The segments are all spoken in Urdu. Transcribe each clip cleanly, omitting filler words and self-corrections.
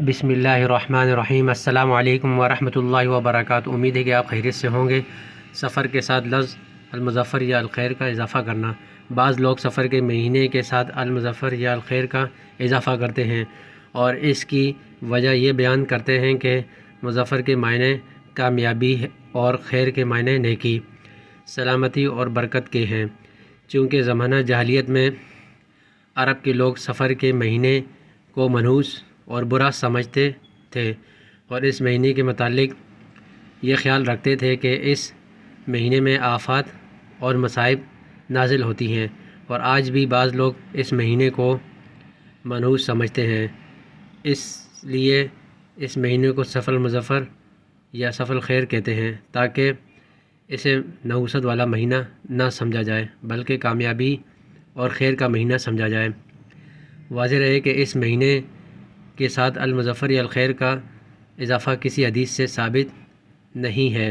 بسم اللہ الرحمن الرحیم۔ السلام علیکم ورحمۃ اللہ وبرکاتہ۔ امید ہے کہ آپ خیریت سے ہوں گے۔ سفر کے ساتھ لفظ المظفر یا الخیر کا اضافہ کرنا۔ بعض لوگ سفر کے مہینے کے ساتھ المظفر یا الخیر کا اضافہ کرتے ہیں اور اس کی وجہ یہ بیان کرتے ہیں کہ مظفر کے معنی کامیابی اور خیر کے معنی نیکی، سلامتی اور برکت کے ہیں۔ چونکہ زمانہ جاہلیت میں عرب کے لوگ سفر کے مہینے کو منحوس اور برا سمجھتے تھے اور اس مہینے کے متعلق یہ خیال رکھتے تھے کہ اس مہینے میں آفات اور مصائب نازل ہوتی ہیں، اور آج بھی بعض لوگ اس مہینے کو منحوس سمجھتے ہیں۔ اس لیے اس مہینے کو صف المظفر یا صف الخیر کہتے ہیں، تاکہ اسے نحوست والا مہینہ نہ سمجھا جائے بلکہ کامیابی اور خیر کا مہینہ سمجھا جائے۔ واضح رہے کہ اس مہینے کے ساتھ المظفر یا الخیر کا اضافہ کسی حدیث سے ثابت نہیں ہے۔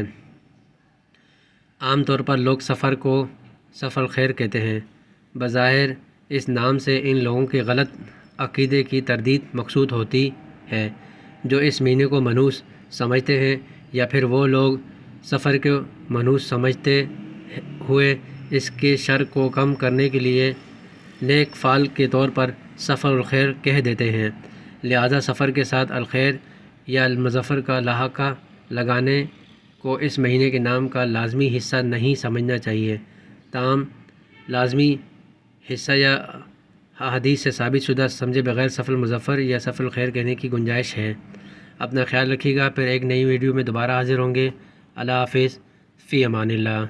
عام طور پر لوگ سفر کو صف الخیر کہتے ہیں۔ بظاہر اس نام سے ان لوگوں کے غلط عقیدے کی تردید مقصود ہوتی ہے جو اس مہینے کو منحوس سمجھتے ہیں، یا پھر وہ لوگ سفر کو منحوس سمجھتے ہوئے اس کے شر کو کم کرنے کے لیے نیک فعل کے طور پر صف الخیر کہہ دیتے ہیں۔ لہذا سفر کے ساتھ الخیر یا المظفر کا لاحقہ لگانے کو اس مہینے کے نام کا لازمی حصہ نہیں سمجھنا چاہیے۔ تاہم لازمی حصہ یا حدیث سے ثابت شدہ سمجھے بغیر صف المظفر یا صف الخیر کہنے کی گنجائش ہے۔ اپنا خیال رکھیے گا، پھر ایک نئی ویڈیو میں دوبارہ حاضر ہوں گے۔ اللہ حافظ، فی امان اللہ۔